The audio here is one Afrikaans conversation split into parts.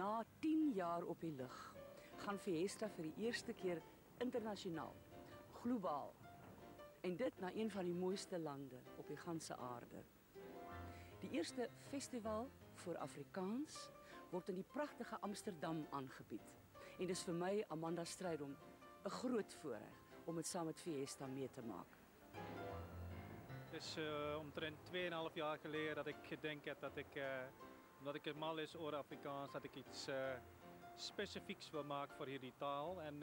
Na 10 jaar op die lug gaan Fiesta vir die eerste keer internasionaal, globaal. En dit na een van die mooiste lande op die ganse aarde. Die eerste festival vir Afrikaans word in die pragtige Amsterdam aangebied. En dis vir my, Amanda Strydom, 'n groot voorreg om dit saam met Fiesta mee te maak. Het is omtrent 2,5 jaar geleden dat ik gedenkt heb dat ik, omdat ik mal is over Afrikaans, dat ik iets specifieks wil maken voor hierdie taal. En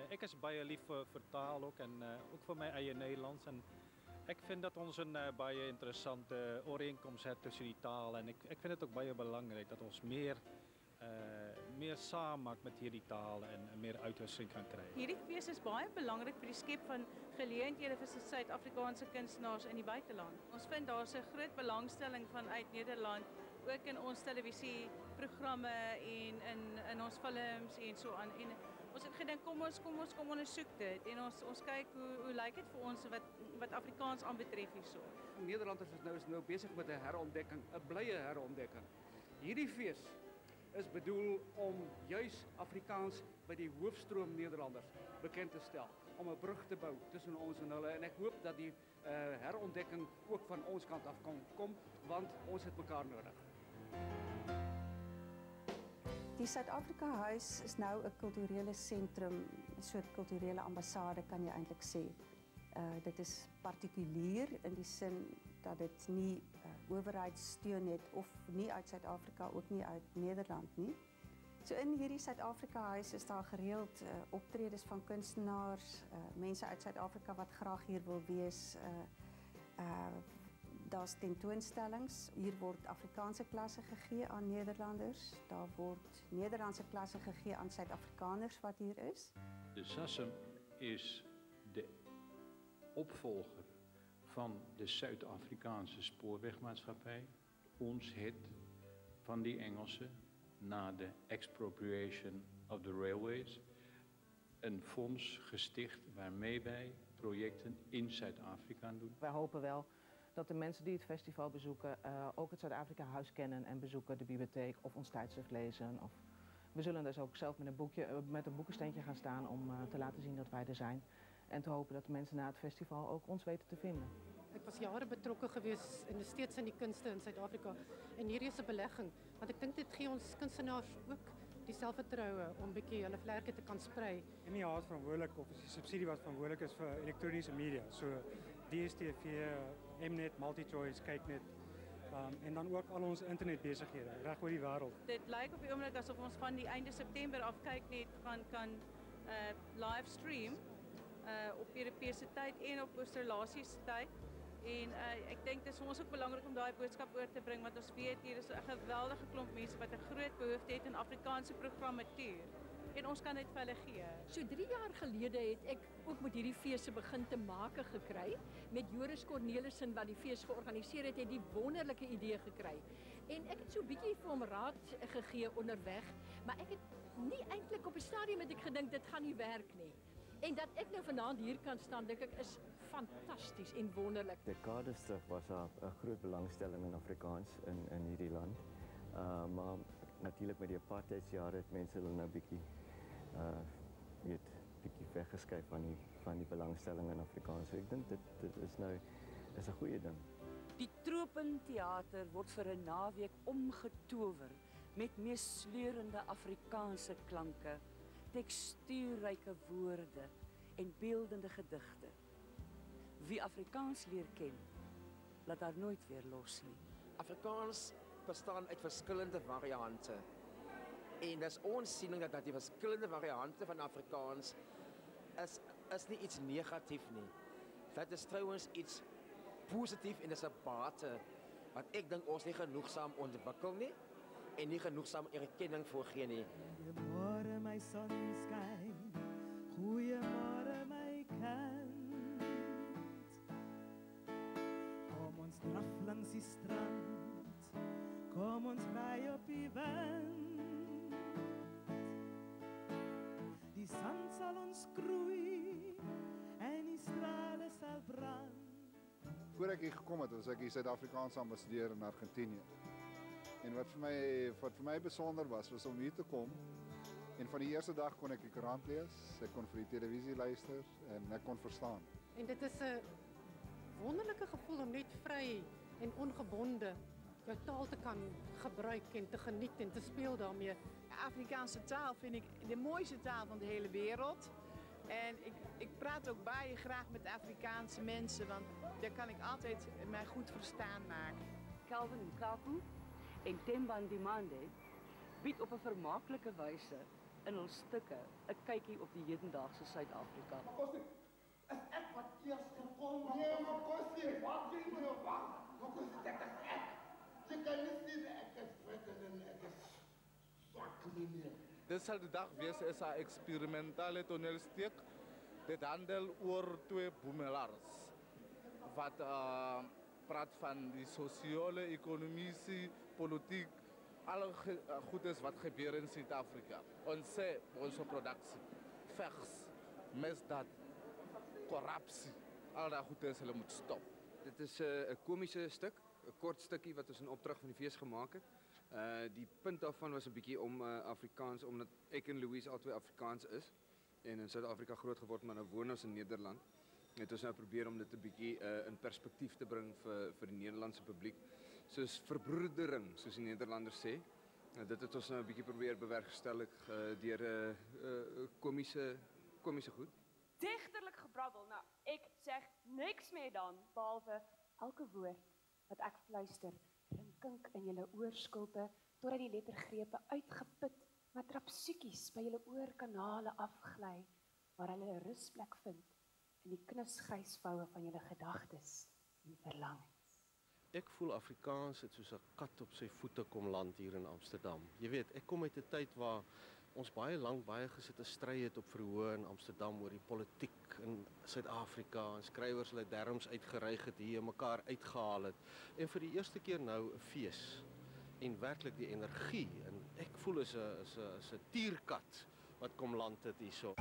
ik is baie lief voor taal ook en ook voor mijn eigen Nederlands. En ik vind dat ons een baie interessante overeenkomst heeft tussen die taal. En ik vind het ook baie belangrijk dat ons meer saam maak met hierdie taal en meer uitwisseling kan krijgen. Hierdie fees is baie belangrik vir die skep van geleenthede vir Suid-Afrikaanse kunstenaars in die buiteland. Ons vind daar's 'n groot belangstelling vanuit Nederland, ook in ons televisieprogramme en in ons films en so aan. En ons het gedink kom ons ondersoek dit en ons kyk hoe lyk dit vir ons wat Afrikaans aanbetref hierso. Nederlanders is nou besig met 'n herontdekking, 'n blye herontdekking. Hierdie fees is bedoel om juis Afrikaans by die hoofstroom Nederlanders bekend te stel, om 'n brug te bou tussen ons en hulle en ek hoop dat die herontdekking ook van ons kant af kan kom, want ons het mekaar nodig. Die Suid-Afrika Huis is nou 'n kulturele sentrum, 'n soort kulturele ambassade kan jy eintlik sê. Dit is partikulier in die sin dat dit nie owerheidssteun het of nie uit Suid-Afrika, ook nie uit Nederland nie. So in hierdie Suid-Afrika Huis is daar gereeld optredes van kunstenaars, mense uit Suid-Afrika wat graag hier wil wees. Daar's tentoonstellings. Hier word Afrikaanse klasse gegee aan Nederlanders. Daar word Nederlandse klasse gegee aan Suid-Afrikaners wat hier is. De SASEM is de opvolger van de Zuid-Afrikaanse spoorwegmaatschappij. Ons het van die Engelsen na de expropriation of the railways een fonds gesticht waarmee wij projecten in Zuid-Afrika doen. Wij hopen wel dat de mensen die het festival bezoeken ook het Zuid-Afrika Huis kennen en bezoeken, de bibliotheek of ons tijdschrift lezen. Of we zullen dus ook zelf met een boekensteentje gaan staan om te laten zien dat wij er zijn. En te hopen dat de mensen na het festival ook ons weten te vinden. Ik was jaren betrokken geweest en steeds in die kunsten in Zuid-Afrika. En hier is een belegging. Want ik denk dit geeft ons kunstenaars ook die zelfvertrouwen om een beetje hulle vlerke te kan spreiden. NIA is verantwoordelijk, of is die subsidie wat verantwoordelijk is voor elektronische media. So DStv, Mnet, MultiChoice, Kyknet. En dan ook al onze internetbezighede, reg oor die wêreld. Dit lyk op die oomblik asof ons van die einde September af Kyknet kan livestream. Op Europese tyd en op Australasiese tyd. En ek dink dit is vir ons ook belangrik om daai boodskap oor te bring want ons weet hier is 'n geweldige klomp mense wat 'n groot behoefte het aan Afrikaanse programmatuur. En ons kan dit vir hulle gee. So 3 jaar gelede het ek ook met hierdie fees begin te make gekry met Joris Cornelissen wat die fees georganiseer het die wonderlike idee gekry. En ek het so 'n bietjie vir hom raad gegee onderweg, maar ek het nie eintlik op 'n stadium het ek gedink dit gaan nie werk nie. En dat ek nou vanaand hier kan staan, dink ek is fantasties en wonderlik. Dekades terug was daar 'n groot belangstelling in Afrikaans in hierdie land. Maar natuurlik met die apartheidsjare het mense hulle nou bietjie weggeskuif van die belangstelling in Afrikaans. So ek dink dit is nou 'n goeie ding. Die Tropentheater word vir 'n naweek omgetower met meesleurende Afrikaanse klanke, tekstuurryke woorde en beeldende gedigte. Wie Afrikaans leer ken, laat daar nooit weer los nie. Afrikaans bestaan uit verskillende variante. En dis ons siening dat die verskillende variante van Afrikaans is nie iets negatief nie. Dit is trouwens iets positief en dis 'n bate wat ek dink ons nie genoegsaam ontwikkel nie en nie genoegsaam erkenning voorgee nie. Goeiemôre my sonskyn, goeiemôre my kind. Kom ons draf langs die strand, kom ons ry op die wind. Die son sal ons groei en die strale sal brand. Voor ek hier gekom het, was ek die Suid-Afrikaanse ambassadeur in Argentinië. En wat vir my besonder was om hier te kom. En van die eerste dag kon ek die koerant lees, ek kon vir die televisie luister en ek kon verstaan. En dit is 'n wonderlike gevoel om net vry en ongebonde jou taal te kan gebruik en te geniet en te speel daarmee. Afrikaanse taal vind ik de mooiste taal van de hele wereld. En ik praat ook baie graag met Afrikaanse mensen, want daar kan ik altijd mij goed verstaan maken. Calvin Kaku en Themba Ndimande bied op 'n vermaaklike wyse in hul stukke 'n kykie op die hedendaagse Suid-Afrika. Is ek wat eers gekom? Nee, maar Kossie, wat doen jy nou? Maar Kossie, dit is ek. Jy kan nie sien ek is vet en ek is swak meneer. Dit sal die dag wees is 'n eksperimentale toneelstuk. Dit handel oor twee boemelaars wat praat van die sosiale, ekonomiese, politiek, alle goedes wat gebeur in Suid-Afrika. Ons sê onze produksie, vegs, misdaad, korrupsie, al dat goedes hulle moet stop. Dit is 'n komiese stuk, 'n kort stukkie wat ons in opdrag van die fees gemaak het. Die punt daarvan was 'n bietjie om Afrikaans, omdat ek en Louise albei Afrikaans is en in Suid-Afrika groot geword, maar nou woon ons in Nederland. Het ons nou probeer om dit 'n bietjie in perspektief te bring vir die Nederlandse publiek. Soos verbroedering, soos die Nederlanders sê. Dit het ons nou 'n bietjie probeer bewerkstellig deur komiese goed. Dichterlik gebrabbel. Nou, ek zeg niks meer dan, behalve elke woord wat ek fluister, rinkink in julle oorskulpe, totdat die lettergrepe uitgeput, maar trapsoekies by julle oorkanale afgly, waar hulle 'n rusplek vind in die knusgrysvoue van julle gedagtes en verlangens. Ek voel Afrikaans het soos 'n kat op sy voete kom land hier in Amsterdam. Jy weet, ek kom uit 'n tyd waar ons baie lank gesit 'n stry het op verhoor in Amsterdam oor die politiek in Suid-Afrika en skrywers hulle derms uitgereig het hier mekaar uitgehaal het. En vir die eerste keer nou 'n fees en werklik die energie en ek voel is 'n tierkat wat kom land het hierso.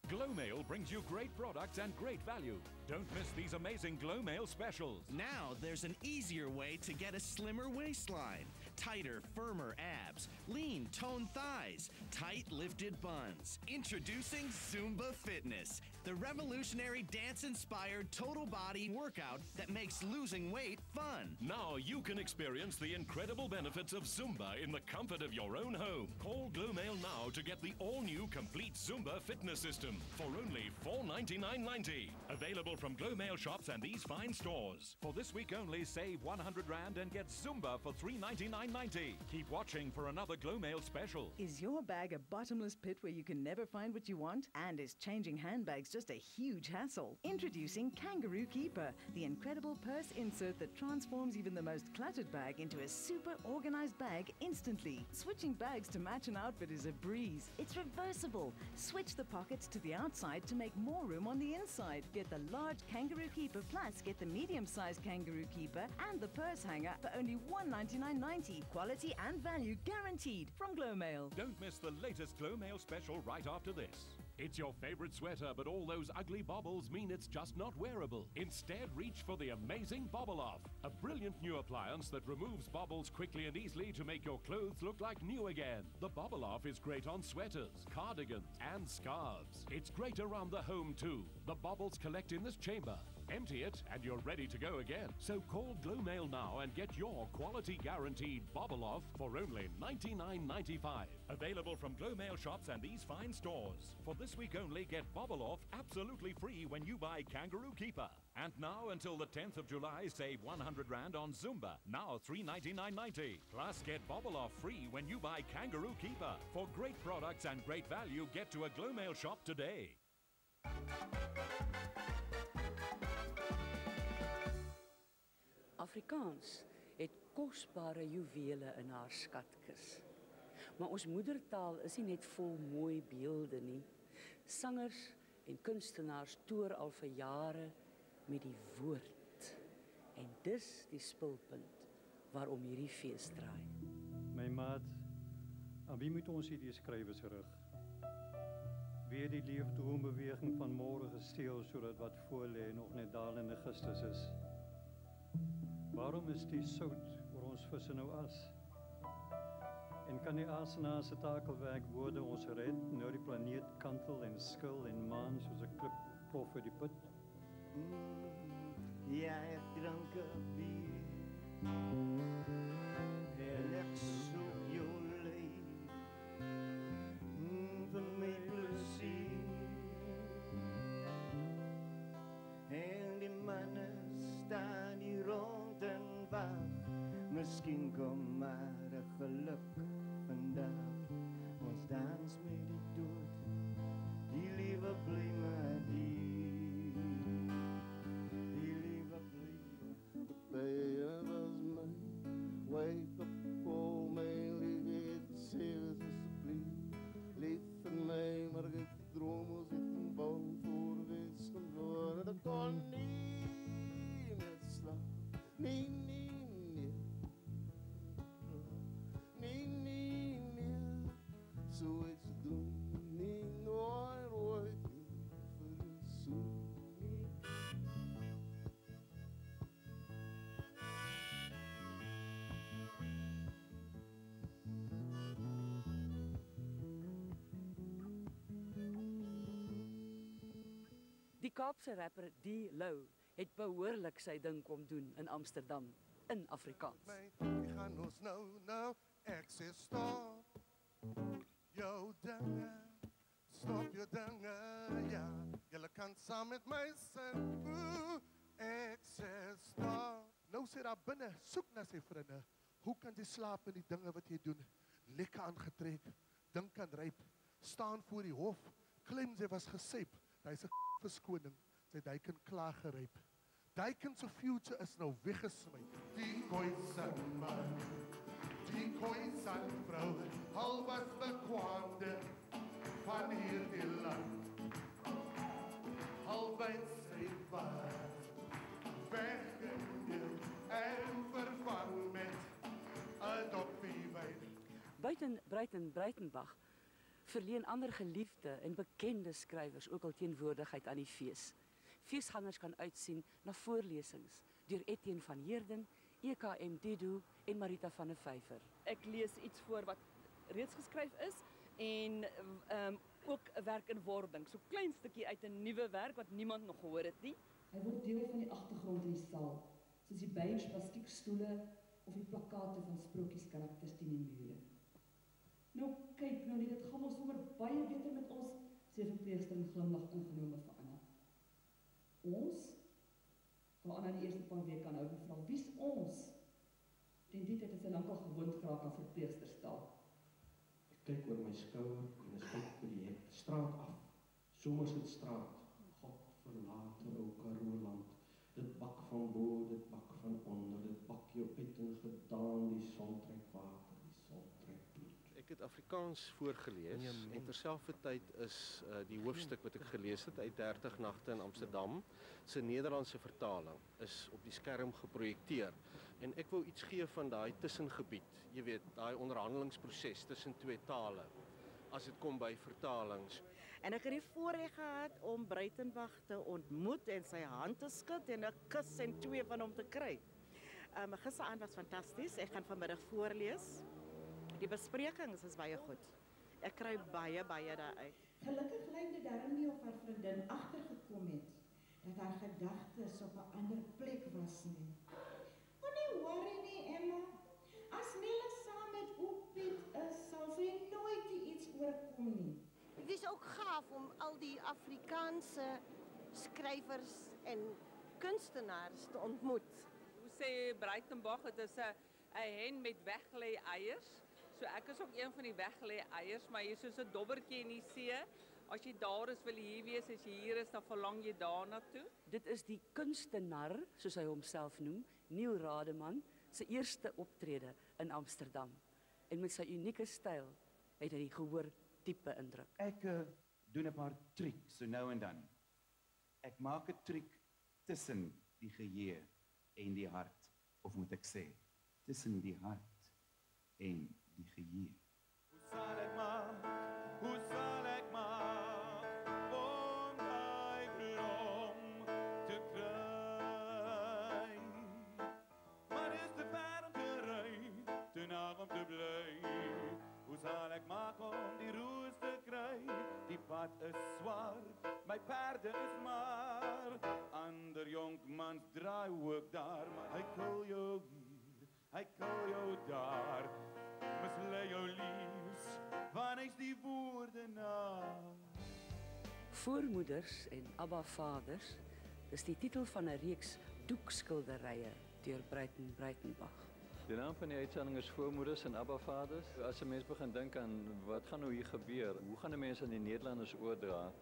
Glowmail brings you great products and great value. Don't miss these amazing Glowmail specials. Now there's an easier way to get a slimmer waistline, tighter, firmer abs, lean, toned thighs, tight, lifted buns. Introducing Zumba Fitness, the revolutionary dance-inspired total body workout that makes losing weight fun. Now you can experience the incredible benefits of Zumba in the comfort of your own home. Call Glowmail now to get the all-new complete Zumba fitness system for only $499.90. Available from Glowmail shops and these fine stores. For this week only, save R100 and get Zumba for $399.90. Keep watching for another Glowmail special. Is your bag a bottomless pit where you can never find what you want? And is changing handbags just a huge hassle? Introducing Kangaroo Keeper, the incredible purse insert that transforms even the most cluttered bag into a super organized bag instantly. Switching bags to match an outfit is a breeze. It's reversible. Switch the pockets to the outside to make more room on the inside. Get the large Kangaroo Keeper plus get the medium-sized Kangaroo Keeper and the purse hanger for only $199.90. Quality and value guaranteed from Glowmail. Don't miss the latest Glowmail special right after this. It's your favorite sweater, but all those ugly bobbles mean it's just not wearable. Instead, reach for the amazing Bobble Off, a brilliant new appliance that removes bobbles quickly and easily to make your clothes look like new again. The Bobble Off is great on sweaters, cardigans, and scarves. It's great around the home too. The bobbles collect in this chamber. Empty it and you're ready to go again. So call Glowmail now and get your quality guaranteed Bobble Off for only $99.95. Available from Glowmail shops and these fine stores. For this week only, get Bobble Off absolutely free when you buy Kangaroo Keeper. And now until the 10th of July, save R100 on Zumba, now $399.90. Plus get Bobble Off free when you buy Kangaroo Keeper. For great products and great value, get to a Glowmail shop today. Afrikaans het kosbare juwele in haar skatkis. Maar ons moedertaal is nie net vol mooi beelde nie. Sangers en kunstenaars toer al vir jare met die woord. En dis die spulpunt waarom hierdie fees draai. My maat, aan wie moet ons hierdie skrywers rig? Weer die leefdroombeweging van môre gesteel sodat wat voor lê nog net dalende Augustus is. Waarom is die sout oor ons visse nou as? En kan die asenaar se takelwerk woorde ons red, nou die planeet kantel en skil en maan soos 'n klip plof uit die put? Jy drink 'n bier en ek soek jou leed vir my plesier. En die manne staan hier rond en wag, miskien kom maar 'n geluk vandag. Ons dans met die dood, die liewe bly maar hier. Die liewe bly. Baie was my, wake up for my lieve, het zeer asseblief. Leef van my, maar ek droom ons het een bal voor wees geworden. Dat kon nie meer slaap, nee. Zoiets doen, nie nooit verzoen nie. Die Kaapse rapper D. Lou het behoorlik sy ding kom doen in Amsterdam in Afrikaans. Die gaan ons nou, ek sê stop. Jou dinge, stop jou dinge, ja. Julle kan saam met my sing, ek sê stop. Nou sê daar binne, soek na sy vriende. Hoe kan jy slaap in die dinge wat jy doen? Lekker aangetrek, dink aan ryp, staan voor die hof, klem sy was gesyp. Daar is 'n verskoning, sy duiken klaar geryp. Duiken se future is nou weggesmy. Die Khoisan man, die Khoisan vrou, al was bekwaamde van hierdie land. Al wyd sy was weggedeel en vervang met 'n doppiewyn. Buiten Breitenbach verleen ander geliefde en bekende skrywers ook al teenwoordigheid aan die fees. Feesgangers kan uitsien na voorlesings deur Etienne van Heerden, EKM Dido en Marita van der Vyver. Ek lees iets voor wat reeds geskryf is en ook 'n werk in wording. So 'n klein stukkie uit 'n nuwe werk wat niemand nog gehoor het nie. Hy word deel van die agtergrond in die saal, soos die beige plastiekstoele of die plakate van sprokieskarakters teen die mure. Nou kyk nou net, dit gaan ons sommer baie beter met ons, sê verpleegster en glimlag ingenome vir Anna. Ons? Waar Anna die eerste paar weke aanhou vra, wie's ons? Teen die tyd het sy lankal gewoond geraak aan verpleegsterstaal. Ek kyk oor my skouer en ek kyk oor die hek, straat af, Somersetstraat, God verlate ou Karooland, dit bak van bo, dit bak van onder, dit bak jou uit en gedaan, die son trek water, die son trek bloed. Ek het Afrikaans voorgelees en terselfdertyd is die hoofstuk wat ek gelees het uit 30 Nagte in Amsterdam, se Nederlandse vertaling is op die skerm geprojekteer. En ek wou iets gee van daai tussengebied, jy weet, daai onderhandelingsproses tussen twee tale, as dit kom by vertalings. En ek het die voorreg gehad om Breitenbach te ontmoet en sy hand te skud en 'n kus en 2 van hom te kry. Gisteraand was fantasties, ek gaan vanmiddag voorlees. Die besprekings is baie goed. Ek kry baie daaruit. Gelukkig lyk dit daarom nie of haar vriendin agtergekom het dat haar gedagtes op 'n ander plek was nie. Moenie worry nie, Emma. As Nella saam met Oom Piet is, sal sy nooit iets oorkom nie. Het is ook gaaf om al die Afrikaanse schrijvers en kunstenaars te ontmoet. Hoe sê Breitenbach, het is 'n hen met weggelê eiers. So ek is ook een van die weggelê eiers, maar hier is soos 'n dobbertjie in die see. As jy daar is, wil jy hier wees, as jy hier is, dan verlang jy daarna toe. Dit is die kunstenaar, soos hy homself noem, Neil Rademan, sy eerste optrede in Amsterdam. En met sy unieke styl het hy die gehoor diepe indruk. Ek doen 'n paar triks so nou en dan. Ek maak 'n triek tussen die geheue en die hart, of moet ek sê, tussen die hart en die geheue. Hoe sal ek maak woorde is maar. Ander jonkmans draai ook daar, maar hy kil jou hier, hy kil jou daar. Mislei jou liefs, want hy's die woordenaar. Voormoeders en Abba-vaders is die titel van 'n reeks doekskilderye deur Breitenbach. Die naam van die uitsending is Voormoeders en Abba-vaders. As 'n mens begin dink aan wat gaan nou hier gebeur, hoe gaan 'n mens aan die Nederlanders oordra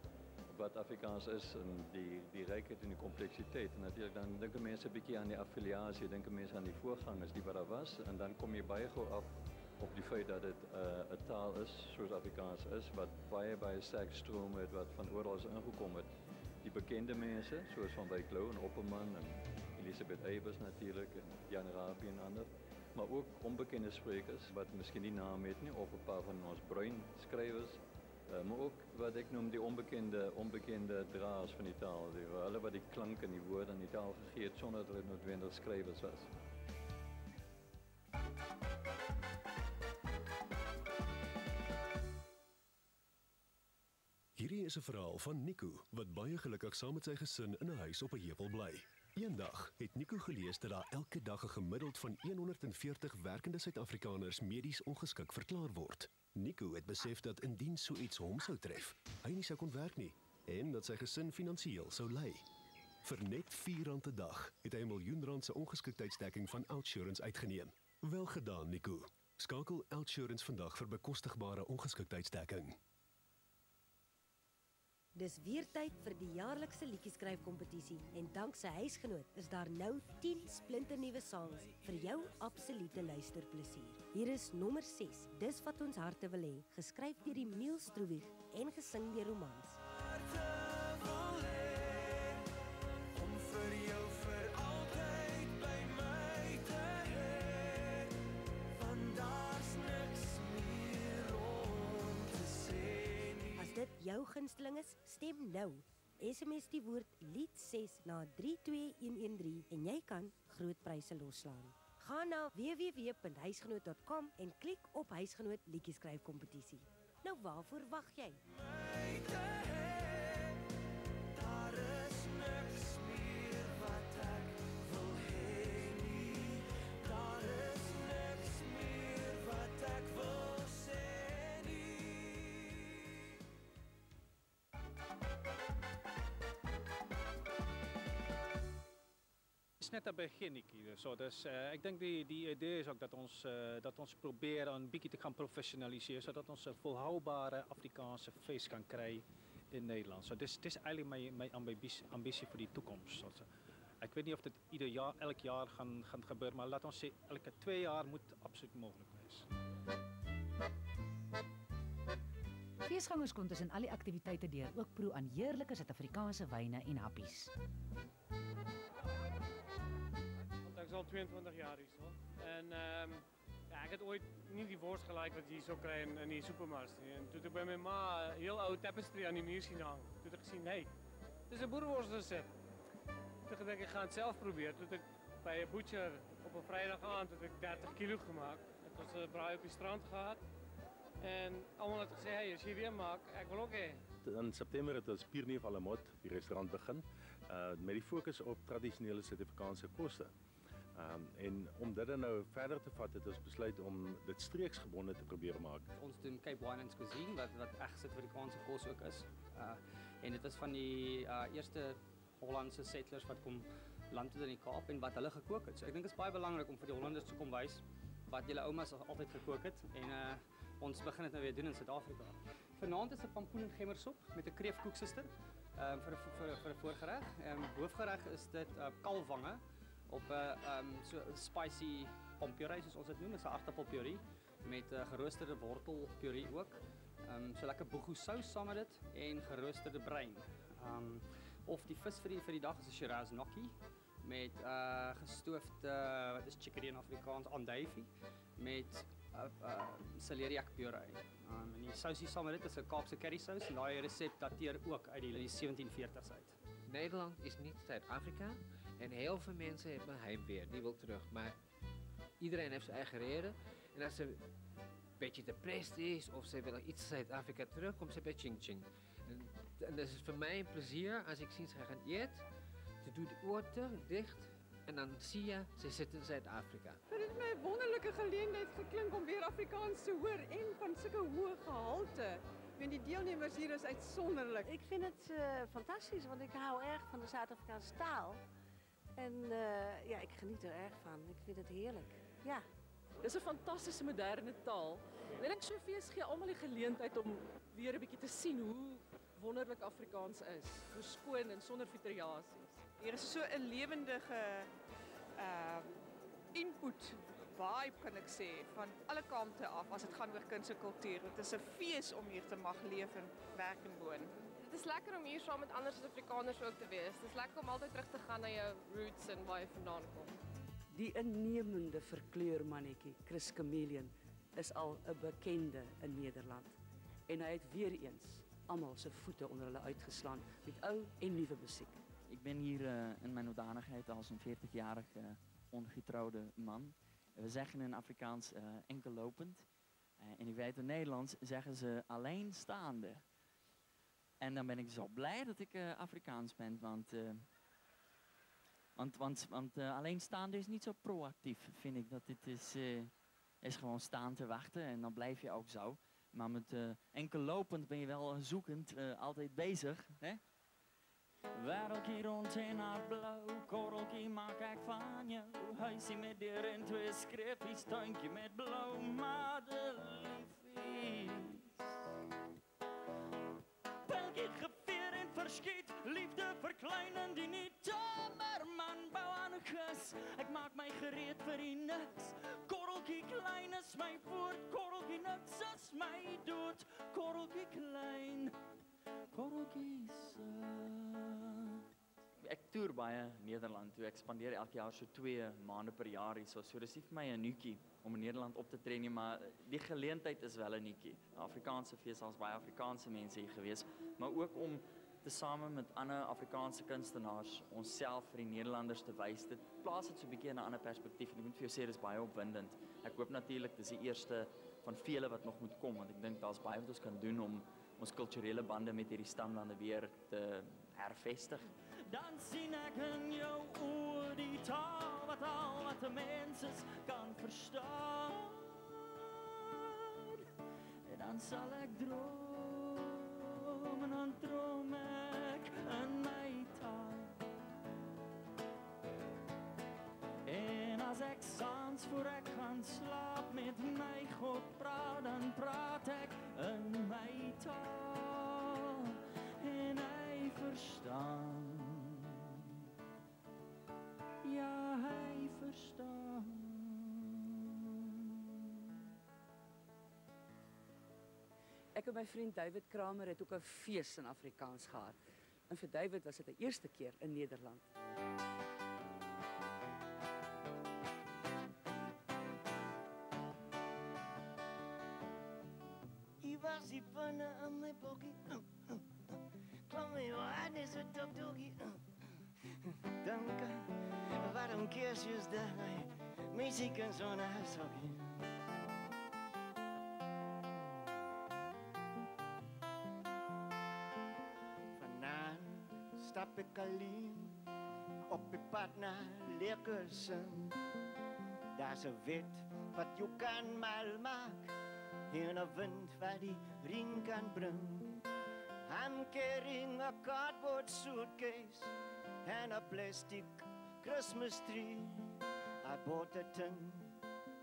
wat Afrikaans is en die rykheid en die kompleksiteit. En natuurlik dan dink mense 'n bietjie aan die affiliasie, dink mense aan die voorgangers die wat daar was en dan kom jy baie gou af op die feit dat dit 'n taal is soos Afrikaans is wat baie sterk stroom het wat van oral ingekom het. Die bekende mense soos van Wyk Lou en Opperman en Elisabeth Eybers natuurlik en Jan Rabie en ander, maar ook onbekende sprekers wat miskien nie naam het nie of 'n paar van ons bruin skrywers, maar ook wat ek noem die onbekende draers van die taal, hulle wat die klank en die woorde aan die taal gegee het sonder dat dit noodwendig skrywers was. Hierdie is 'n verhaal van Nico wat baie gelukkig saam met sy gesin in 'n huis op 'n heuwel bly. Eendag het Nico gelees dat daar elke dag 'n gemiddeld van 140 werkende Suid-Afrikaners medies ongeskik verklaar word. Nico het besef dat indien so iets hom sou tref, hy nie sou kon werk nie en dat sy gesin finansiëel sou ly. Vir net R4 'n dag het hy 'n miljoen rand se ongeskiktheidsdekking van Outsurance uitgeneem. Wel gedaan, Nico. Skakel Outsurance vandag vir bekostigbare ongeskiktheidsdekking. Dis weer tyd vir die jaarlikse liedjie-skryfkompetisie en danksy Huisgenoot is daar nou 10 splinternuwe songs vir jou absolute luisterplesier. Hier is nommer 6, Dis wat ons harte wil hê, geskryf deur die Miel Stroewieg en gesing deur Romans. Om vir jou vir altyd by my te hê, want daar's niks meer om te sê nie. As dit jou gunsteling is, stem nou. SMS die woord lied 6 na 32113 en jy kan groot pryse losslaan. Ga na www.huisgenoot.com en klik op Huisgenoot liedjie-skryfkompetisie. Nou waarvoor wag jy? Daar is niks meer wat ek wil hê nie. Daar is niks meer wat ek wil sê nie. Het is net 'n beginnetjie. So dus ek dink die idee is ook dat ons probeer om 'n bietjie te gaan professionaliseren sodat ons 'n volhoubare Afrikaanse fees kan kry in Nederland. So dis eintlik my ambisie vir die toekoms. So, ek weet nie of dit elk jaar gaan gebeur, maar laat ons sê elke 2 jaar moet absoluut moontlik wees. Feesgangers kon tussen al die aktiwiteite deur ook proe aan heerlike Suid-Afrikaanse wyne en happies. Ek is al 22 jaar hier so. En ek het ooit nie die wors gelyk wat jy hier so kry in die supermark nie. En toe het ek by my ma 'n heel ou tapestry aan die muur sien hang. Toe het ek gesien, hey, dis 'n boerewors resep. Toe het ek gaan dit self probeer. Toe het ek by 'n butcher op 'n Vrydag aand het ek 30 kg gemaak. Het ons 'n braai op die strand gehad. En almal het gesê, hey, as jy weer maak, ek wil ook hê. In September het ons Pierneef à la Mode, die restaurant begin, met die fokus op tradisionele Suid-Afrikaanse kosse. En om dit dan nou verder te vat, het ons besluit om dit streeksgebonde te probeer maak. Ons doen Cape Winelands cuisine wat reg Suid-Afrikaanse kos ook is. En dit is van die eerste Hollandse settlers wat kom land toe in die Kaap en wat hulle gekook het. So ek dink dit is baie belangrik om vir die Hollanders te kom wys wat julle oumas altyd gekook het en ons begin dit nou weer doen in Suid-Afrika. Vanaand is 'n pampoen en gemmersop met 'n kreefkoeksuster vir 'n voorgereg. Hoofgereg is dit kalfwange op 'n so spicy pompuree soos ons dit noem, is 'n aardappelpuree met geroosterde wortelpuree ook. So lekker boegu sous saam met dit en geroosterde brein. Of die vis vir die dag is 'n Shiraz gnocchi met gestoofde wat is chicory in Afrikaans andijvie met celeriac puree. En die sousie saam met dit is 'n Kaapse curry sous en daai resep dateer ook uit die 1740s uit. Nederland is niet Zuid-Afrika en heel veel mensen hebben heimwee, die wil terug. Maar iedereen heeft zijn eigen reden. En als ze een beetje depressed is of ze willen iets Zuid-Afrika terug, komt ze bij Ching Ching. En En dat is voor mij een plezier als ik zie ze gaan eten. Ze doet de oorten dicht en dan zie je, ze zit in Zuid-Afrika. Dit het my 'n wonderlike geleentheid geklink om weer Afrikaans te hoor en van sulke hoë gehalte. Die deelnemers hier is uitzonderlijk. Ik vind het fantastisch, want ik hou erg van de Zuid-Afrikaanse taal. En ja, ik geniet er erg van. Ik vind het heerlijk. Ja. Dis 'n fantastiese moderne taal. En ek dink so 'n fees gee almal die geleentheid om weer 'n bietjie te sien hoe wonderlik Afrikaans is. Hoe skoon en sonder filtrasies. Hier is so 'n lewendige input vibe kan ek sê van alle kante af as dit gaan oor kuns en kultuur. Dit is 'n fees om hier te mag leef en werk en woon. Het is lekker om hier saam met ander Suid-Afrikaners ook te wees. Het is lekker om altyd terug te gaan na jou roots en waar jy vandaan kom. Die innemende verkleurmannetjie, Chris Chameleon, is al 'n bekende in Nederland. En hy het weer eens almal se voete onder hulle uitgeslaan met ou en nuwe musiek. Ik ben hier in mijn hoedanigheid als een 40-jarige ongetrouwde man. We zeggen in Afrikaans enkellopend. En ik weet in Nederlands zeggen ze alleenstaande. En dan ben ik zo blij dat ik Afrikaans ben, want alleenstaande is niet zo proactief, vind ik. Dat dit is gewoon staan te wachten en dan blijf je ook zo. Maar met enkellopend ben je wel zoekend, altijd bezig, hè? Wereltjie rond in haar blauw, korreltjie maak ik van jou. Huisje met deur en 2 skriffies, tuintje met blauw madeliefies. Pelkie geveer en verschiet, liefde verkleinen die niet. Maar man, bouw aan een gus, ik maak mij gereed voor die niks. Korreltjie klein is mij voort, korreltjie niks is mij doet. Korreltjie klein, korreltjie Ek toer baie Nederland toe. Ek spandeer elke jaar so 2 maande per jaar hier. So dis nie vir my 'n nuutjie om in Nederland op te tree nie, maar die geleentheid is wel 'n nuutjie. Afrikaanse fees, daar's baie Afrikaanse mense hier gewees, maar ook om tesame met ander Afrikaanse kunstenaars onsself vir die Nederlanders te wys. Dit plaas dit so 'n bietjie in 'n ander perspektief en ek moet vir jou sê dis baie opwindend. Ek hoop natuurlik dis die eerste van vele wat nog moet kom, want ek dink daar's baie wat ons kan doen om ons kulturele bande met hierdie stamlande weer te hervestig. Dan sien ek in jou oor die taal wat de mens kan verstaan. En dan sal ek droom en dan droom ek in my taal. En as ek saans voor ek gaan slaap met my God praat, dan praat ek in my taal en hy verstaan. Ja, hy verstaan. Ek en my vriend David Kramer het ook 'n fees in Afrikaans gehad. En vir David was dit die eerste keer in Nederland. Hier was die panne in my bokkie. Klam my waar, dis 'n topdogie. Danke, waarom keersjes daarbij? Muziek en zo'n huishokje. Vanavond stap ik alleen op het pad naar Lekkersen. Daar's 'n wet wat jou kan mal maak en 'n wind wat die ring kan bring. I'm carrying a cardboard suitcase and a plastic Christmas tree. I bought a tin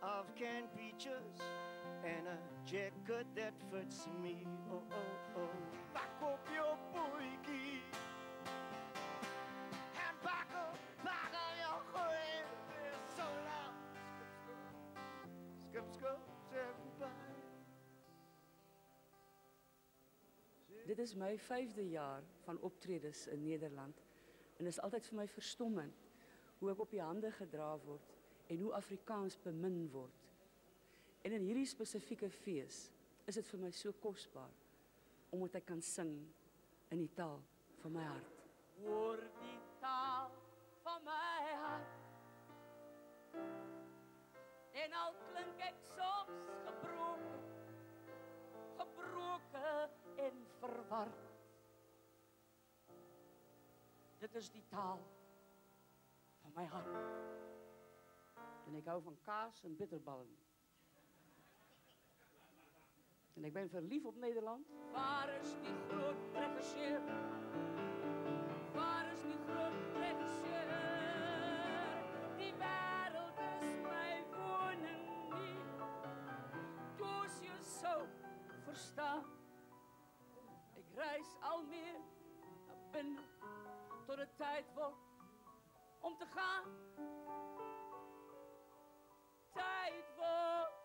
of canned peaches and a jacket that fits me. Oh, oh, oh. Back up your boykie and back up your goeie. So loud. Skip, skip, skip, bye. Dit is my 5de jaar van optredes in Nederland. En is altyd vir my verstommend hoe ek op die hande gedra word en hoe Afrikaans bemin word. En in hierdie spesifieke fees is dit vir my so kosbaar omdat ek kan sing in die taal van my hart. Hoor die taal van my hart. En al klink ek soms gebroken en verward. Dit is die taal van my hart. En ek hou van kaas en bitterballen. En ik ben verliefd op Nederland. Waar is die groot regisseur? Waar is die groot regisseur? Die wereld is my woning nie. Toos jy so verstaan. Ek reis al meer na binne tot het tyd word om te gaan. Tyd word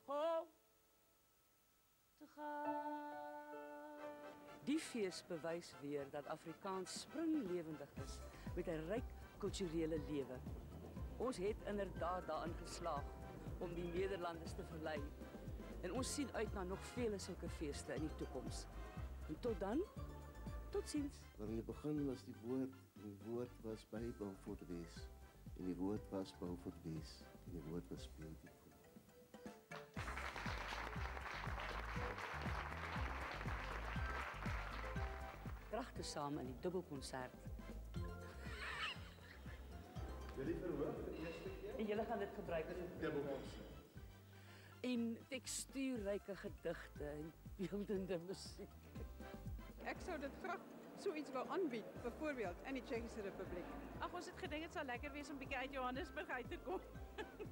om te gaan. Die fees bewys weer dat Afrikaans springlewendig is met 'n ryk kulturele lewe. Ons het inderdaad daarin geslaag om die Nederlanders te verlei. En ons sien uit na nog vele sulke feeste in die toekoms. En tot dan, totsiens. Maar in die begin was die woord, en die woord was by Beaufort Wes. En die woord was Beaufort Wes. En die woord was beautiful. Kragte saam in die dubbelkonsert. Jullie verhoog vir die eerste keer? En julle gaan dit gebruik as 'n dubbelkonsert. En tekstuurryke gedigte en beeldende musiek. Ek sou dit graag so iets wou aanbied, byvoorbeeld in die Tsjechiese Republiek. Ag, ons het gedink dit sal lekker wees om bietjie uit Johannesburg uit te kom. Het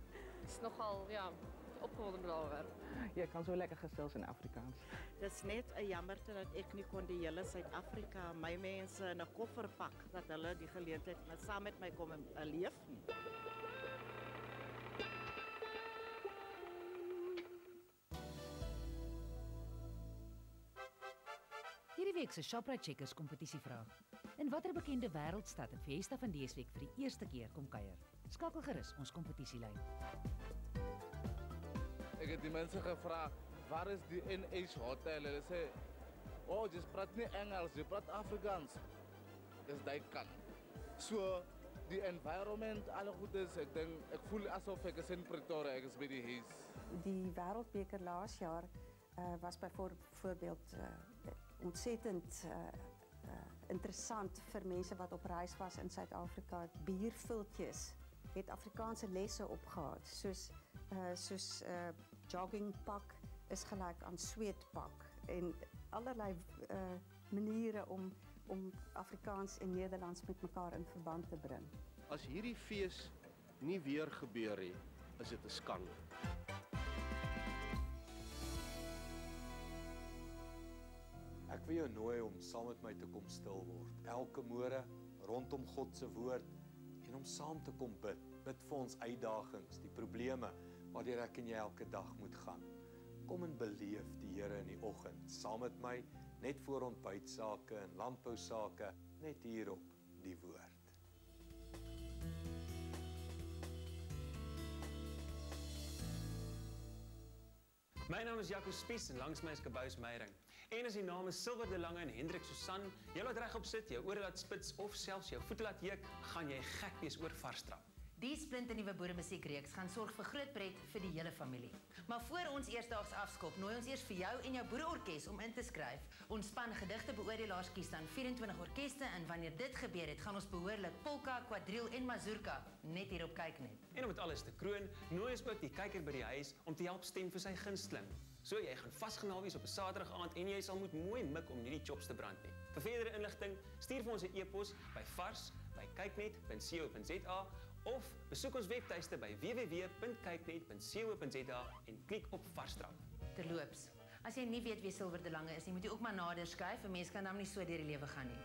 is nogal, ja, opgewonde met alweer. Jy kan so lekker gesels in Afrikaans. Dis net 'n jammerte dat ek nie kon die hele Suid-Afrika my mense in 'n koffer pak dat hulle die geleentheid saam met my kom leef nie. Hierdie week se Shoprite Checkers kompetisievraag. In watter bekende wêreldstad het Fiesta van dese week vir die eerste keer kom kuier? Skakel gerus ons kompetisielyn. Ek het die mense gevra, waar is die NH Hotel? Hulle sê, oh, jy praat nie Engels, jy praat Afrikaans. Dis daai kan. So, die environment, alle goed is, ek voel asof ek is in Pretoria, ek is by die huis. Die Wêreldbeker laas jaar was byvoorbeeld ontsettend interessant vir mense wat op reis was in Suid-Afrika. Bierviltjies het Afrikaanse lesse opgehad, soos joggingpak is gelyk aan sweetpak en allerlei maniere om Afrikaans en Nederlands met mekaar in verband te bring. As hierdie fees nie weer gebeur nie, is dit 'n skande. Ek wil jou nooi om saam met my te kom stil word. Elke môre rondom God se woord en om saam te kom bid. Bid vir ons uitdagings, die probleme waardeur ek en jy elke dag moet gaan. Kom en beleef die Here in die oggend saam met my, net voor ontbytsake en landbousake, net hier op die woord. My naam is Jaco Spies en langs my is Kabous Meyering. En as die name Silver de Lange en Hendrik Susan, jy laat regop sit, jou ore laat spits of selfs jou voete laat juk, gaan jy gek wees oor Varsstrap. Die splinternuwe boeremusiekreeks gaan sorg vir groot pret vir die hele familie. Maar voor ons eersdaags afskop, nooi ons eers vir jou en jou boereorkes om in te skryf. Ons span gedigte beoordelaars kies dan 24 orkeste en wanneer dit gebeur het, gaan ons behoorlik polka, quadrille en mazurka net hier op kyk net. En om dit alles te kroon, nooi ons ook die kyker by die huis om te help stem vir sy gunsteling. So jy gaan vasgenaal wees op 'n Saterdag aand en jy sal moet mooi mik om nie die chops te brand nie. Vir verdere inligting, stuur vir ons 'n e-pos by vars@kyknet.co.za of besoek ons webtuiste by www.kyknet.co.za en klik op Varsstrap. Terloops, as jy nie weet wie Silver de Lange is nie, moet jy ook maar nader skryf, 'n mens kan dan nie so deur die lewe gaan nie.